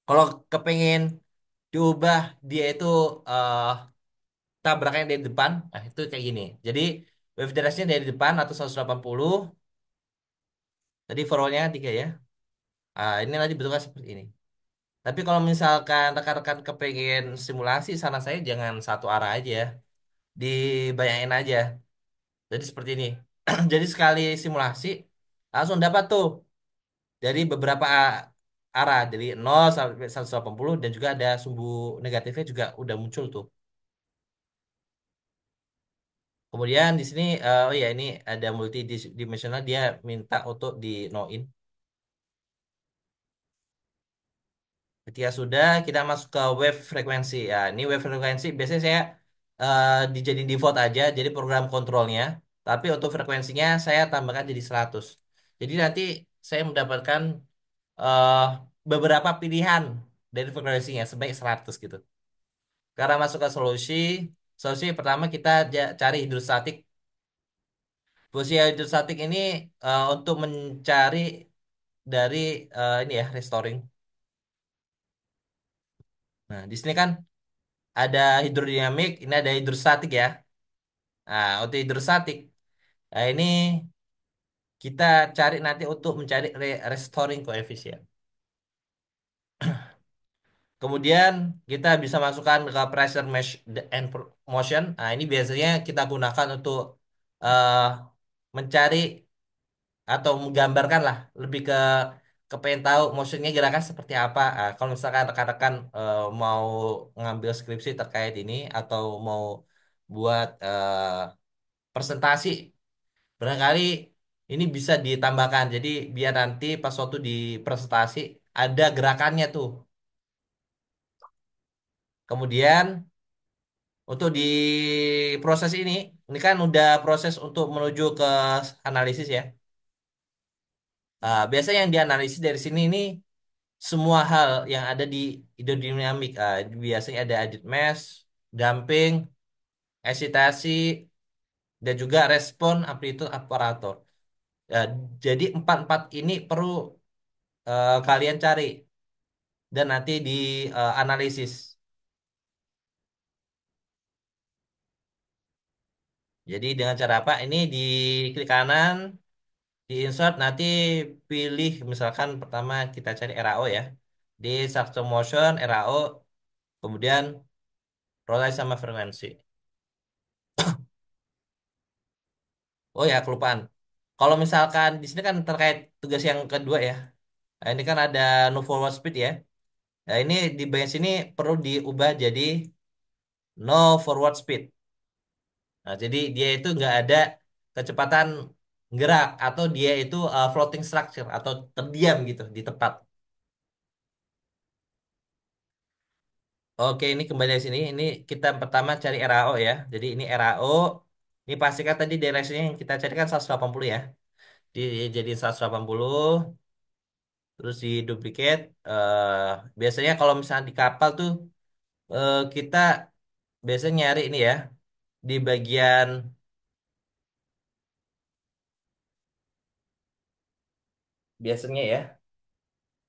Kalau kepengen diubah dia itu eh tabrakannya dari depan, nah itu kayak gini. Jadi wave direction dari depan atau 180, tadi forwardnya 3 ya. Ini nanti bentuknya seperti ini. Tapi kalau misalkan rekan-rekan kepengen simulasi, sana saya jangan satu arah aja ya. Dibayangin aja. Jadi seperti ini. Jadi sekali simulasi, langsung dapat tuh dari beberapa arah. Dari 0 sampai 180 dan juga ada sumbu negatifnya juga udah muncul tuh. Kemudian di sini, oh ya ini ada multidimensional, dia minta untuk di no in. Ketika sudah, kita masuk ke wave frekuensi. Ya, ini wave frekuensi biasanya saya dijadiin default aja, jadi program kontrolnya. Tapi untuk frekuensinya saya tambahkan jadi 100. Jadi nanti saya mendapatkan eh, beberapa pilihan dari frekuensinya sebaik 100 gitu. Karena masuk ke solusi, solusi pertama kita cari hidrostatik. Fungsi hidrostatik ini untuk mencari dari ini ya, restoring. Nah, di sini kan ada hidrodinamik, ini ada hidrostatik ya. Nah, untuk hidrostatik, nah ini kita cari nanti untuk mencari restoring coefficient. Kemudian kita bisa masukkan ke pressure mesh and motion. Nah, ini biasanya kita gunakan untuk eh, mencari atau menggambarkan lah, lebih ke pengen tahu motionnya gerakan seperti apa. Ah, kalau misalkan rekan-rekan mau ngambil skripsi terkait ini atau mau buat presentasi, barangkali ini bisa ditambahkan. Jadi biar nanti pas waktu di presentasi ada gerakannya tuh. Kemudian untuk di proses ini kan udah proses untuk menuju ke analisis ya. Biasanya yang dianalisis dari sini ini semua hal yang ada di hidrodinamik. Biasanya ada added mass, damping, eksitasi, dan juga respon amplitude operator. Ya, jadi empat-empat ini perlu kalian cari dan nanti di analisis. Jadi dengan cara apa? Ini di klik kanan, di insert, nanti pilih misalkan pertama kita cari RAO ya. Di structure motion, RAO, kemudian rotation sama frekuensi. Oh ya, kelupaan. Kalau misalkan di sini kan terkait tugas yang kedua ya. Nah, ini kan ada no forward speed ya. Nah, ini di bagian sini perlu diubah jadi no forward speed. Nah, jadi dia itu nggak ada kecepatan gerak atau dia itu floating structure atau terdiam gitu di tempat. Oke, ini kembali dari sini. Ini kita pertama cari RAO ya. Jadi ini RAO. Ini pastikan tadi direksinya yang kita cari kan 180 ya. Jadi 180, terus di duplicate. Biasanya kalau misalnya di kapal tuh kita biasanya nyari ini ya di bagian biasanya ya.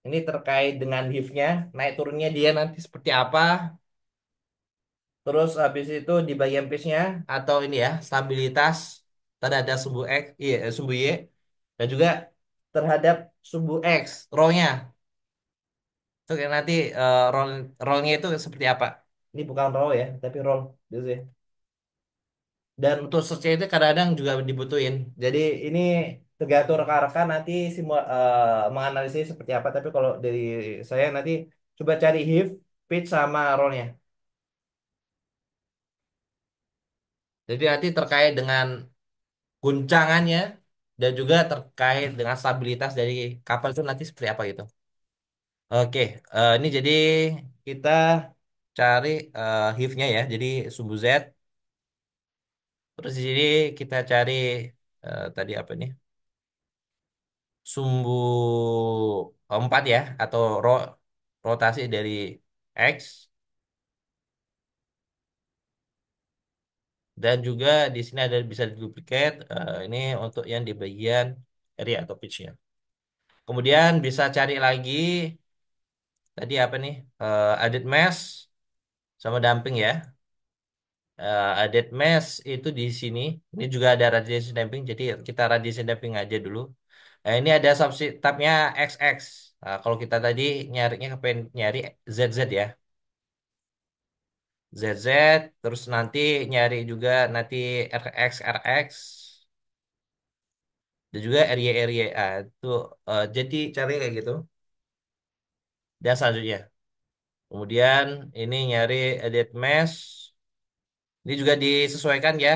Ini terkait dengan HIF-nya, naik turunnya dia nanti seperti apa. Terus habis itu di bagian pitch-nya atau ini ya, stabilitas terhadap sumbu X, iya, sumbu Y, dan juga terhadap sumbu X, row-nya. Itu kayak nanti roll-nya itu seperti apa? Ini bukan row ya, tapi roll biasanya. Dan untuk search itu kadang-kadang juga dibutuhin. Jadi ini tergantung rekan-rekan nanti menganalisis seperti apa. Tapi kalau dari saya nanti coba cari HIF, pitch sama roll-nya. Jadi nanti terkait dengan guncangannya dan juga terkait dengan stabilitas dari kapal itu nanti seperti apa gitu. Oke, ini jadi kita cari HIF-nya ya. Jadi sumbu Z. Terus di sini kita cari tadi apa nih? Sumbu 4 ya atau rotasi dari X, dan juga di sini ada bisa duplicate ini untuk yang di bagian area atau pitch-nya. Kemudian bisa cari lagi tadi apa nih? Added mass sama dumping ya. Added mass itu di sini. Ini juga ada radiation damping, jadi kita radiation damping aja dulu. Nah, ini ada subset tabnya XX. Nah, kalau kita tadi nyarinya kepengen nyari ZZ ya. ZZ, terus nanti nyari juga nanti RX RX dan juga RY RY. Itu jadi cari kayak gitu. Dan selanjutnya, kemudian ini nyari edit mesh. Ini juga disesuaikan ya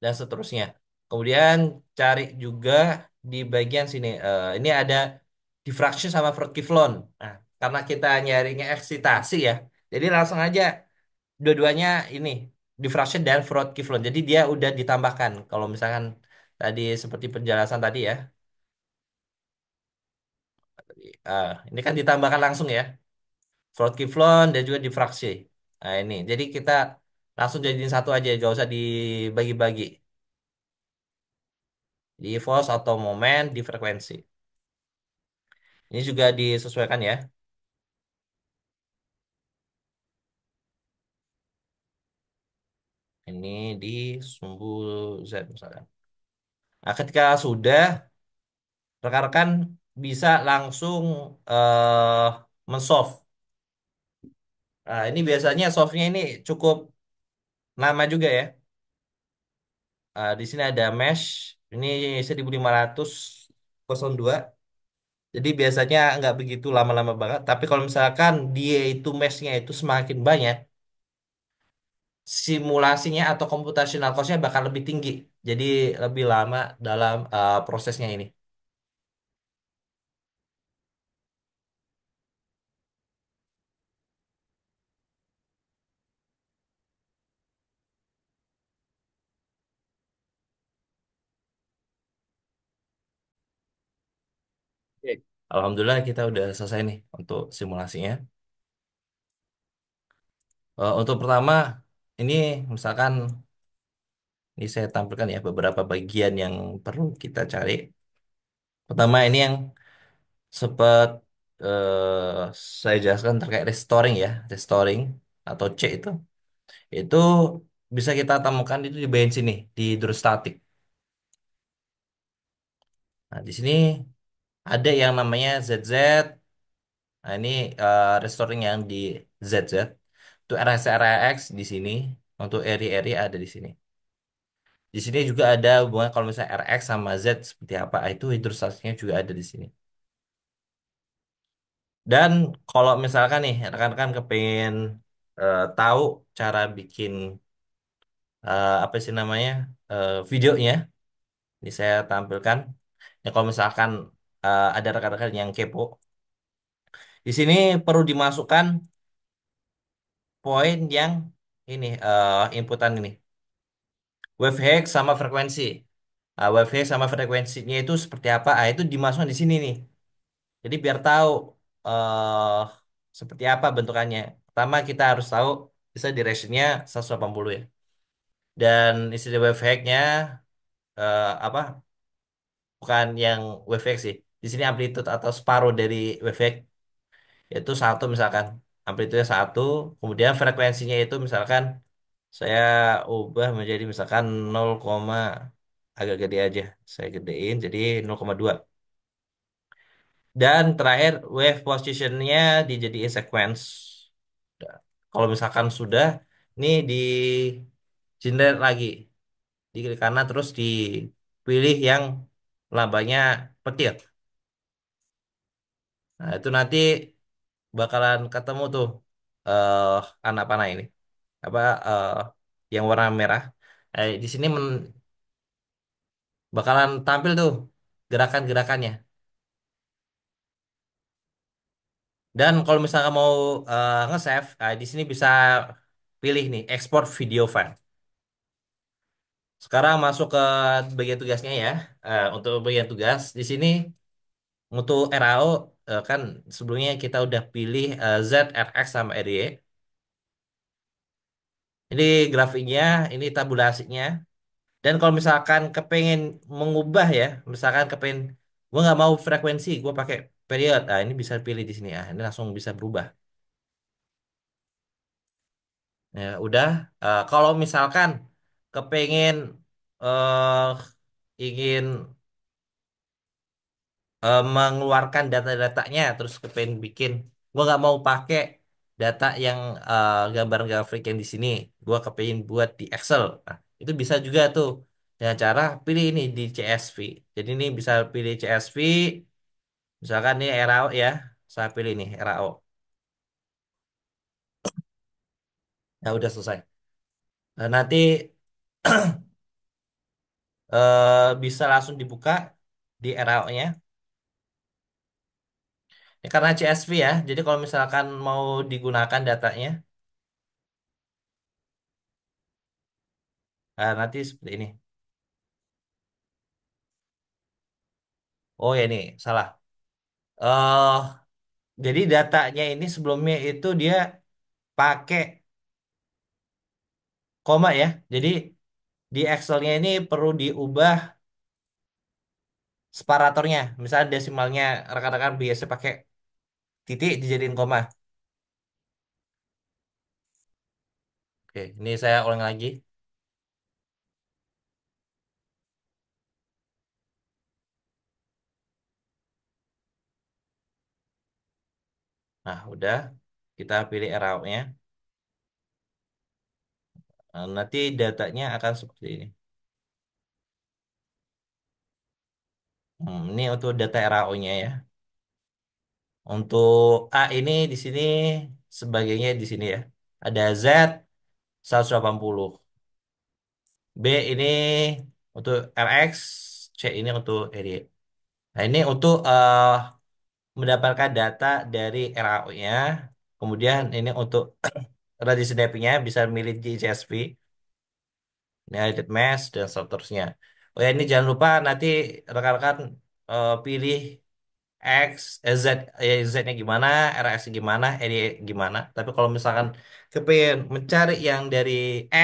dan seterusnya. Kemudian cari juga di bagian sini. Ini ada diffraction sama Fruitvale. Nah, karena kita nyarinya eksitasi ya, jadi langsung aja dua-duanya ini diffraction dan Fruitvale. Jadi dia udah ditambahkan. Kalau misalkan tadi seperti penjelasan tadi ya, ini kan ditambahkan langsung ya, Fruitvale dan juga diffraksi. Nah ini, jadi kita langsung jadiin satu aja, gak usah dibagi-bagi di force atau moment di frekuensi. Ini juga disesuaikan ya. Ini di sumbu Z misalkan. Nah, ketika sudah, rekan-rekan bisa langsung eh men-solve. Nah, ini biasanya solve-nya ini cukup lama juga ya. Di sini ada mesh, ini 1502. Jadi biasanya nggak begitu lama-lama banget. Tapi kalau misalkan dia itu mesh-nya itu semakin banyak, simulasinya atau computational cost-nya bakal lebih tinggi. Jadi lebih lama dalam prosesnya ini. Oke. Alhamdulillah kita udah selesai nih untuk simulasinya. Untuk pertama, ini misalkan ini saya tampilkan ya beberapa bagian yang perlu kita cari. Pertama ini yang sempat saya jelaskan terkait restoring ya, restoring atau C itu bisa kita temukan itu di bagian sini di hidrostatik. Nah, di sini ada yang namanya ZZ. Nah, ini restoring yang di ZZ. Untuk RSRX di sini, untuk eri-eri ada di sini. Di sini juga ada hubungan kalau misalnya RX sama Z seperti apa, itu hidrostatiknya juga ada di sini. Dan kalau misalkan nih rekan-rekan kepengen tahu cara bikin apa sih namanya videonya, ini saya tampilkan. Ya kalau misalkan ada rekan-rekan yang kepo, di sini perlu dimasukkan poin yang ini inputan ini, wavehead sama frekuensi. Wavehead sama frekuensinya itu seperti apa? Itu dimasukkan di sini nih. Jadi biar tahu eh seperti apa bentukannya. Pertama kita harus tahu bisa directionnya 180 ya. Dan istilah wavehead-nya apa? Bukan yang wavehead sih. Di sini amplitude atau separuh dari wavehead yaitu satu misalkan. Amplitude satu, kemudian frekuensinya itu misalkan saya ubah menjadi misalkan 0, agak gede aja. Saya gedein jadi 0,2. Dan terakhir wave positionnya dijadiin sequence. Udah. Kalau misalkan sudah, ini di generate lagi di kiri kanan terus dipilih yang lambanya petir. Nah itu nanti bakalan ketemu tuh eh anak panah ini apa yang warna merah. Di sini bakalan tampil tuh gerakan-gerakannya. Dan kalau misalkan mau nge-save, di sini bisa pilih nih export video file. Sekarang masuk ke bagian tugasnya ya. Untuk bagian tugas di sini untuk RAO kan sebelumnya kita udah pilih Z, RX sama RY. Ini grafiknya, ini tabulasinya. Dan kalau misalkan kepengen mengubah ya, misalkan kepengen gue nggak mau frekuensi, gue pakai period. Nah ini bisa pilih di sini ya. Ini langsung bisa berubah. Ya udah. Kalau misalkan kepengen eh ingin mengeluarkan data-datanya terus kepengen bikin gue nggak mau pakai data yang gambar grafik yang di sini gue kepengen buat di Excel. Nah, itu bisa juga tuh dengan cara pilih ini di CSV. Jadi ini bisa pilih CSV misalkan ini RAO ya, saya pilih nih RAO. Ya udah selesai. Nah, nanti bisa langsung dibuka di RAO-nya. Ini karena CSV ya, jadi kalau misalkan mau digunakan datanya, nanti seperti ini. Oh ya ini salah. eh jadi datanya ini sebelumnya itu dia pakai koma ya. Jadi di Excelnya ini perlu diubah separatornya. Misalnya desimalnya rekan-rekan biasa pakai titik dijadiin koma. Oke, ini saya ulang lagi. Nah, udah. Kita pilih arrow-nya. Nanti datanya akan seperti ini. Ini untuk data RAO-nya ya. Untuk A ini di sini sebagainya di sini ya. Ada Z 180. B ini untuk RX, C ini untuk RY. Nah, ini untuk mendapatkan data dari RAO-nya. Kemudian ini untuk radius mapping-nya bisa milih GCSV, United Mass, dan seterusnya. Oh ya, ini jangan lupa nanti rekan-rekan pilih X, Z, Z-nya gimana, RS gimana, RY gimana. Tapi kalau misalkan kepingin mencari yang dari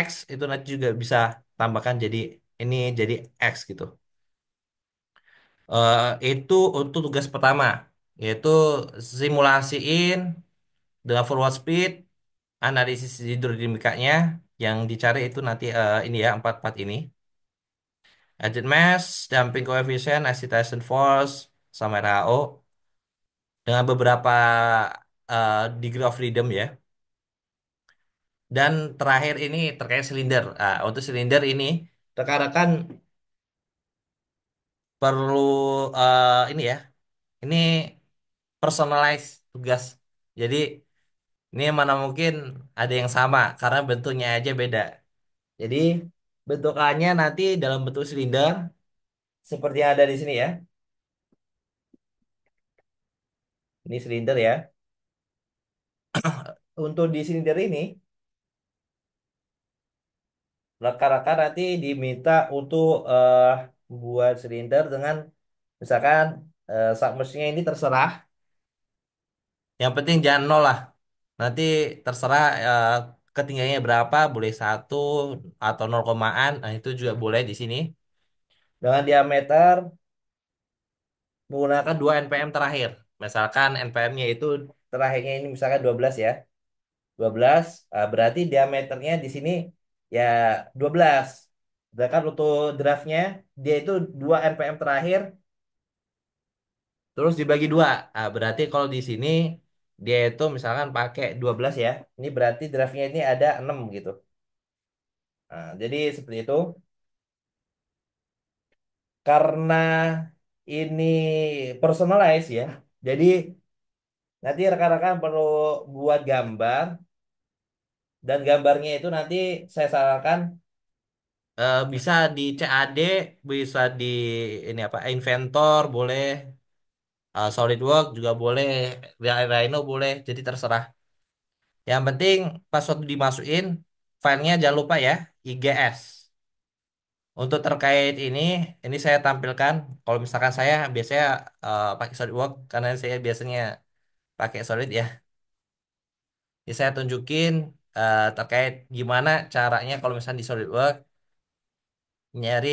X, itu nanti juga bisa tambahkan jadi ini jadi X gitu. Itu untuk tugas pertama, yaitu simulasiin dengan forward speed, analisis hidrodinamikanya, yang dicari itu nanti ini ya, empat-empat ini. Agent mass, damping coefficient, excitation force, sama RHO, dengan beberapa degree of freedom ya. Dan terakhir ini terkait silinder. Untuk silinder ini rekan-rekan perlu ini ya. Ini personalize tugas. Jadi ini mana mungkin ada yang sama karena bentuknya aja beda. Jadi bentukannya nanti dalam bentuk silinder seperti yang ada di sini ya. Ini silinder ya. Untuk di silinder ini rekan-rekan nanti diminta untuk buat silinder dengan misalkan submersnya ini terserah. Yang penting jangan nol lah. Nanti terserah ketinggiannya berapa, boleh satu atau 0 komaan. Nah, itu juga boleh di sini. Dengan diameter menggunakan 2 npm terakhir. Misalkan npm-nya itu terakhirnya ini misalkan 12 ya. 12 berarti diameternya di sini ya 12. Sedangkan untuk draftnya dia itu 2 npm terakhir terus dibagi dua. Berarti kalau di sini dia itu misalkan pakai 12 ya. Ini berarti draftnya ini ada 6 gitu. Jadi seperti itu. Karena ini personalize ya. Jadi nanti rekan-rekan perlu buat gambar dan gambarnya itu nanti saya sarankan bisa di CAD, bisa di ini apa Inventor boleh, SolidWorks juga boleh, Rhino boleh. Jadi terserah. Yang penting pas waktu dimasukin filenya jangan lupa ya IGS. Untuk terkait ini saya tampilkan. Kalau misalkan saya biasanya pakai SolidWorks karena saya biasanya pakai Solid ya. Jadi saya tunjukin terkait gimana caranya kalau misalnya di SolidWorks nyari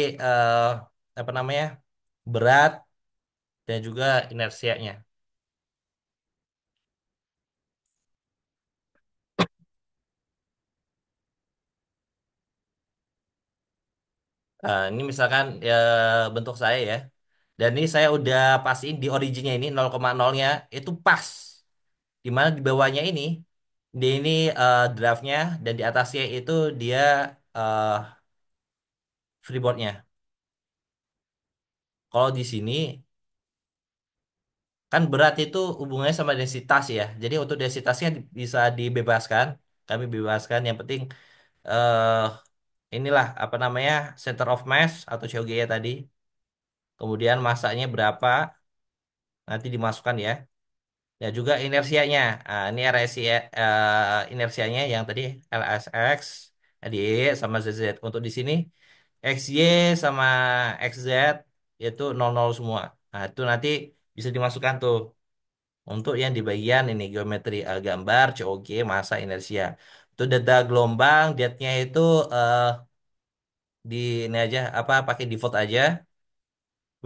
apa namanya berat dan juga inersianya. Ini misalkan bentuk saya ya. Dan ini saya udah pastiin di originnya ini 0,0-nya itu pas. Di mana di bawahnya ini draftnya dan di atasnya itu dia eh, freeboardnya. Kalau di sini kan berat itu hubungannya sama densitas ya. Jadi untuk densitasnya bisa dibebaskan. Kami bebaskan. Yang penting eh inilah apa namanya center of mass atau COG ya tadi. Kemudian masanya berapa nanti dimasukkan ya. Ya juga inersianya. Ini inersianya yang tadi LSX, LY sama ZZ. Untuk di sini XY sama XZ itu 00 semua. Nah, itu nanti bisa dimasukkan tuh untuk yang di bagian ini geometri gambar, COG, massa, inersia. Itu data gelombang, date-nya itu eh, di ini aja apa pakai default aja.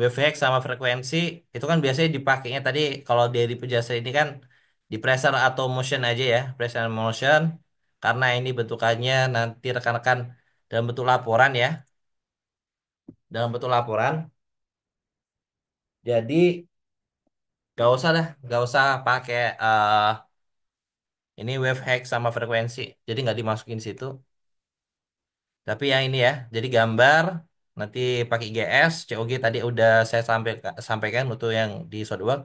Wavex sama frekuensi itu kan biasanya dipakainya tadi kalau dari penjelasan ini kan di pressure atau motion aja ya, pressure and motion, karena ini bentukannya nanti rekan-rekan dalam bentuk laporan ya, dalam bentuk laporan. Jadi gak usah dah, gak usah pakai ini wave hack sama frekuensi. Jadi nggak dimasukin situ. Tapi yang ini ya, jadi gambar nanti pakai GS, COG tadi udah saya sampaikan untuk yang di SolidWorks,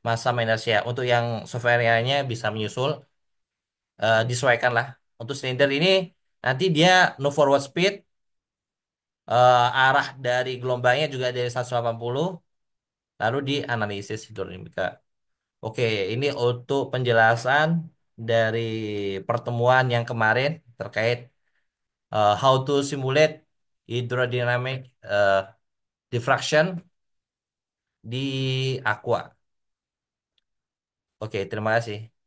massa sama inersia. Untuk yang software-nya bisa menyusul, disesuaikan lah. Untuk silinder ini nanti dia no forward speed, arah dari gelombangnya juga dari 180, lalu dianalisis hidrodinamika. Oke, ini untuk penjelasan dari pertemuan yang kemarin terkait how to simulate hydrodynamic diffraction di Aqua. Oke, terima kasih.